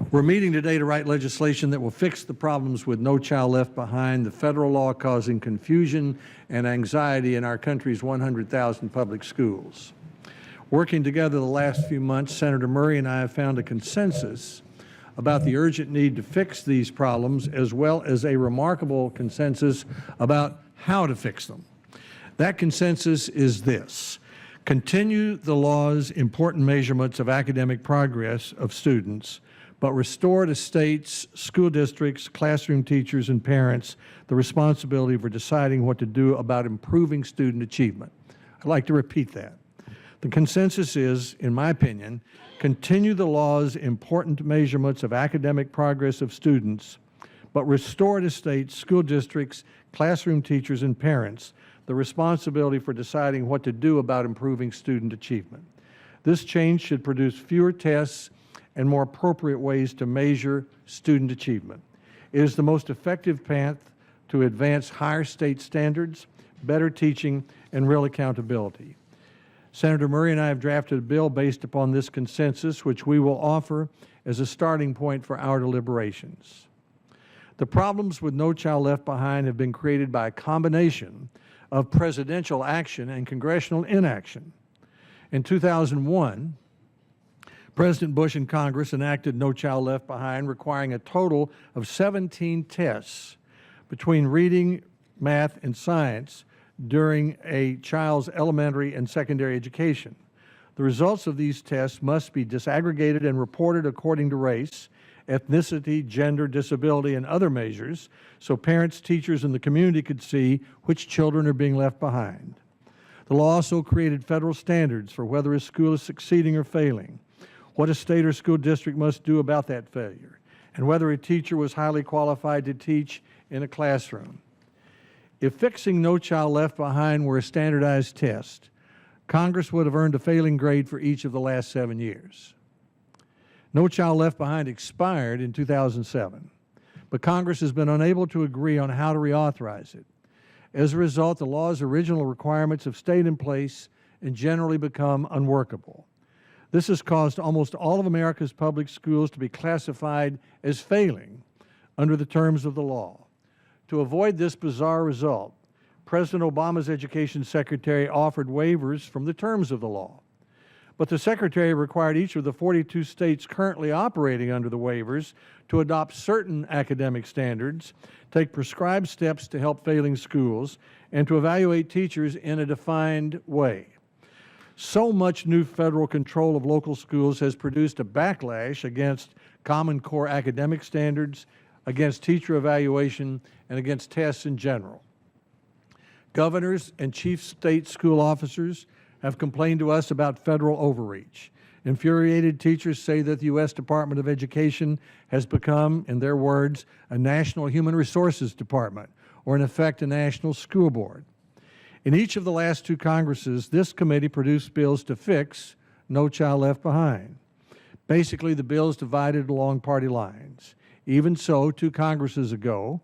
We're meeting today to write legislation that will fix the problems with No Child Left Behind, the federal law causing confusion and anxiety in our country's 100,000 public schools. Working together the last few months, Senator Murray and I have found a consensus about the urgent need to fix these problems, as well as a remarkable consensus about how to fix them. That consensus is this: continue the law's important measurements of academic progress of students, but restore to states, school districts, classroom teachers, and parents the responsibility for deciding what to do about improving student achievement. I'd like to repeat that. The consensus is, in my opinion, continue the law's important measurements of academic progress of students, but restore to states, school districts, classroom teachers, and parents the responsibility for deciding what to do about improving student achievement. This change should produce fewer tests and more appropriate ways to measure student achievement. It is the most effective path to advance higher state standards, better teaching, and real accountability. Senator Murray and I have drafted a bill based upon this consensus, which we will offer as a starting point for our deliberations. The problems with No Child Left Behind have been created by a combination of presidential action and congressional inaction. In 2001, President Bush and Congress enacted No Child Left Behind, requiring a total of 17 tests between reading, math, and science during a child's elementary and secondary education. The results of these tests must be disaggregated and reported according to race, ethnicity, gender, disability, and other measures, so parents, teachers, and the community could see which children are being left behind. The law also created federal standards for whether a school is succeeding or failing, what a state or school district must do about that failure, and whether a teacher was highly qualified to teach in a classroom. If fixing No Child Left Behind were a standardized test, Congress would have earned a failing grade for each of the last 7 years. No Child Left Behind expired in 2007, but Congress has been unable to agree on how to reauthorize it. As a result, the law's original requirements have stayed in place and generally become unworkable. This has caused almost all of America's public schools to be classified as failing under the terms of the law. To avoid this bizarre result, President Obama's Education Secretary offered waivers from the terms of the law. But the Secretary required each of the 42 states currently operating under the waivers to adopt certain academic standards, take prescribed steps to help failing schools, and to evaluate teachers in a defined way. So much new federal control of local schools has produced a backlash against Common Core academic standards, against teacher evaluation, and against tests in general. Governors and chief state school officers have complained to us about federal overreach. Infuriated teachers say that the U.S. Department of Education has become, in their words, a national human resources department, or in effect a national school board. In each of the last two Congresses, this committee produced bills to fix No Child Left Behind. Basically, the bills divided along party lines. Even so, 2 Congresses ago,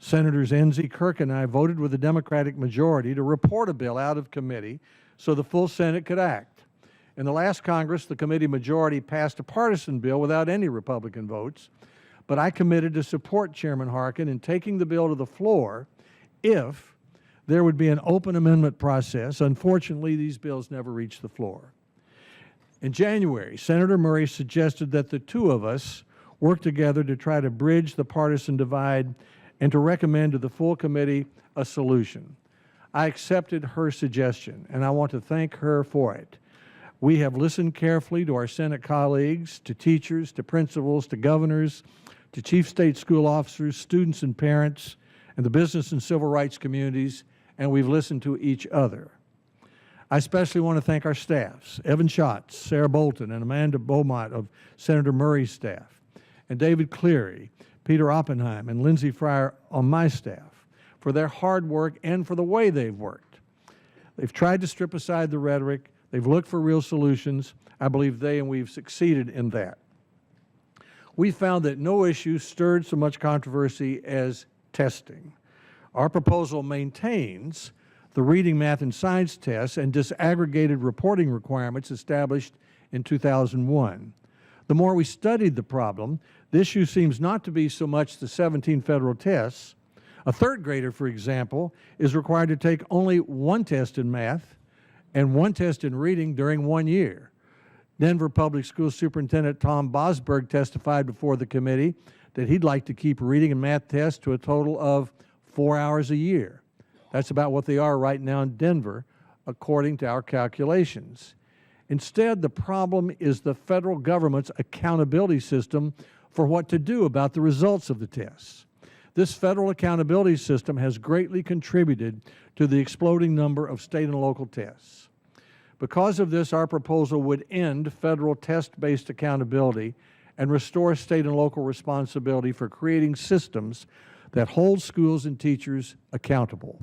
Senators Enzi, Kirk, and I voted with the Democratic majority to report a bill out of committee so the full Senate could act. In the last Congress, the committee majority passed a partisan bill without any Republican votes, but I committed to support Chairman Harkin in taking the bill to the floor if there would be an open amendment process. Unfortunately, these bills never reached the floor. In January, Senator Murray suggested that the two of us work together to try to bridge the partisan divide and to recommend to the full committee a solution. I accepted her suggestion, and I want to thank her for it. We have listened carefully to our Senate colleagues, to teachers, to principals, to governors, to chief state school officers, students and parents, and the business and civil rights communities, and we've listened to each other. I especially want to thank our staffs, Evan Schatz, Sarah Bolton, and Amanda Beaumont of Senator Murray's staff, and David Cleary, Peter Oppenheim, and Lindsey Fryer on my staff, for their hard work and for the way they've worked. They've tried to strip aside the rhetoric. They've looked for real solutions. I believe they and we've succeeded in that. We found that no issue stirred so much controversy as testing. Our proposal maintains the reading, math, and science tests and disaggregated reporting requirements established in 2001. The more we studied the problem, the issue seems not to be so much the 17 federal tests. A third grader, for example, is required to take only one test in math and one test in reading during 1 year. Denver Public School Superintendent Tom Bosberg testified before the committee that he'd like to keep reading and math tests to a total of 4 hours a year. That's about what they are right now in Denver, according to our calculations. Instead, the problem is the federal government's accountability system for what to do about the results of the tests. This federal accountability system has greatly contributed to the exploding number of state and local tests. Because of this, our proposal would end federal test-based accountability and restore state and local responsibility for creating systems that hold schools and teachers accountable.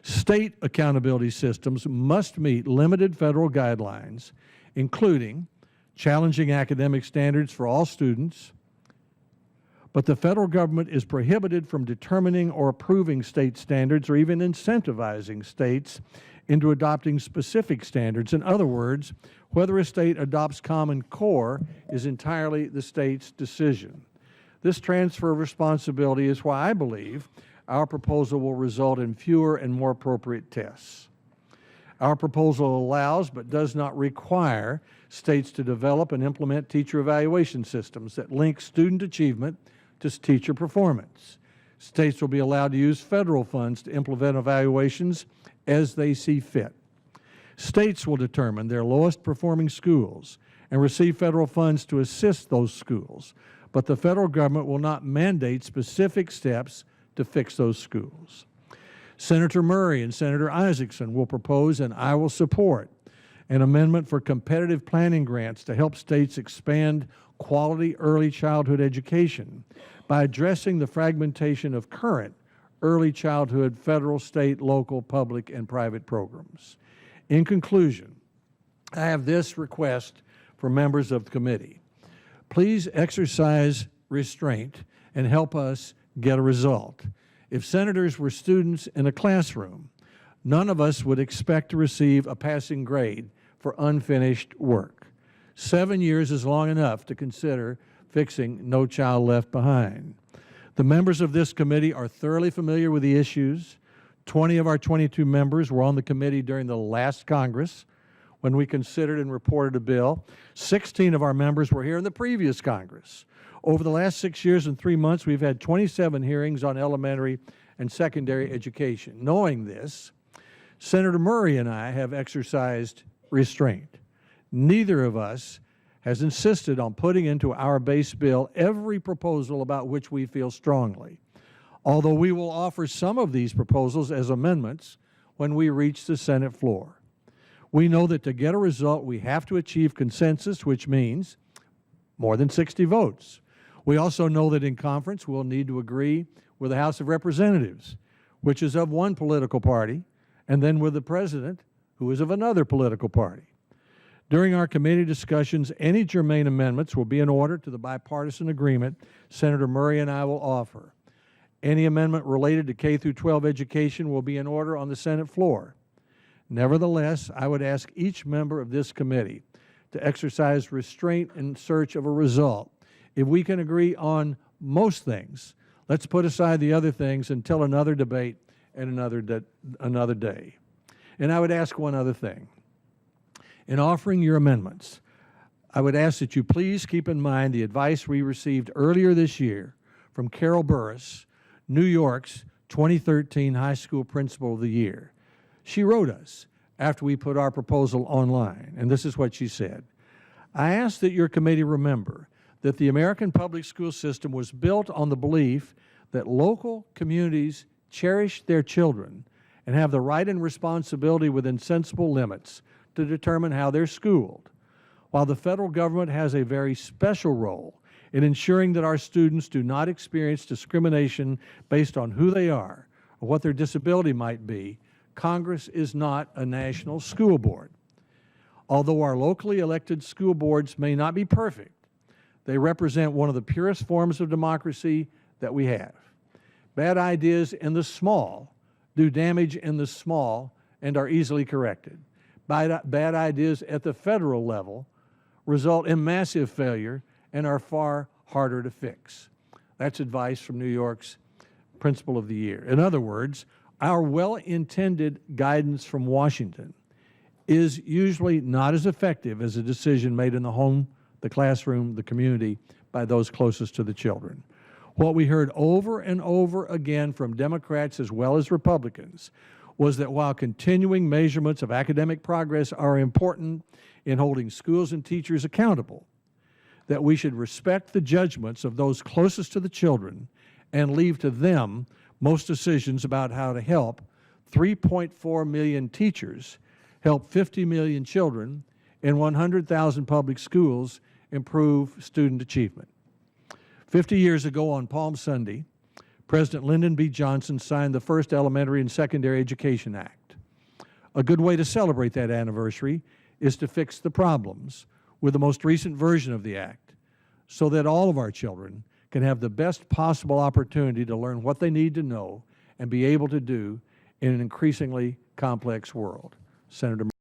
State accountability systems must meet limited federal guidelines, including challenging academic standards for all students, but the federal government is prohibited from determining or approving state standards or even incentivizing states into adopting specific standards. In other words, whether a state adopts Common Core is entirely the state's decision. This transfer of responsibility is why I believe our proposal will result in fewer and more appropriate tests. Our proposal allows but does not require states to develop and implement teacher evaluation systems that link student achievement to teacher performance. States will be allowed to use federal funds to implement evaluations as they see fit. States will determine their lowest performing schools and receive federal funds to assist those schools, but the federal government will not mandate specific steps to fix those schools. Senator Murray and Senator Isaacson will propose, and I will support, an amendment for competitive planning grants to help states expand quality early childhood education by addressing the fragmentation of current early childhood federal, state, local, public, and private programs. In conclusion, I have this request for members of the committee. Please exercise restraint and help us get a result. If senators were students in a classroom, none of us would expect to receive a passing grade for unfinished work. 7 years is long enough to consider fixing No Child Left Behind. The members of this committee are thoroughly familiar with the issues. 20 of our 22 members were on the committee during the last Congress when we considered and reported a bill. 16 of our members were here in the previous Congress. Over the last 6 years and 3 months, we've had 27 hearings on elementary and secondary education. Knowing this, Senator Murray and I have exercised restraint. Neither of us has insisted on putting into our base bill every proposal about which we feel strongly, although we will offer some of these proposals as amendments when we reach the Senate floor. We know that to get a result, we have to achieve consensus, which means more than 60 votes. We also know that in conference we'll need to agree with the House of Representatives, which is of one political party, and then with the President, who is of another political party. During our committee discussions, any germane amendments will be in order to the bipartisan agreement Senator Murray and I will offer. Any amendment related to K-12 education will be in order on the Senate floor. Nevertheless, I would ask each member of this committee to exercise restraint in search of a result. If we can agree on most things, let's put aside the other things until another debate and another day. And I would ask one other thing. In offering your amendments, I would ask that you please keep in mind the advice we received earlier this year from Carol Burris, New York's 2013 High School Principal of the Year. She wrote us after we put our proposal online, and this is what she said. I ask that your committee remember that the American public school system was built on the belief that local communities cherish their children and have the right and responsibility within sensible limits to determine how they're schooled. While the federal government has a very special role in ensuring that our students do not experience discrimination based on who they are or what their disability might be, Congress is not a national school board. Although our locally elected school boards may not be perfect, they represent one of the purest forms of democracy that we have. Bad ideas in the small do damage in the small and are easily corrected. Bad ideas at the federal level result in massive failure and are far harder to fix. That's advice from New York's Principal of the Year. In other words, our well-intended guidance from Washington is usually not as effective as a decision made in the home, the classroom, the community, by those closest to the children. What we heard over and over again from Democrats as well as Republicans was that while continuing measurements of academic progress are important in holding schools and teachers accountable, that we should respect the judgments of those closest to the children and leave to them most decisions about how to help 3.4 million teachers help 50 million children in 100,000 public schools improve student achievement. 50 years ago on Palm Sunday, President Lyndon B. Johnson signed the first Elementary and Secondary Education Act. A good way to celebrate that anniversary is to fix the problems with the most recent version of the Act so that all of our children can have the best possible opportunity to learn what they need to know and be able to do in an increasingly complex world. Senator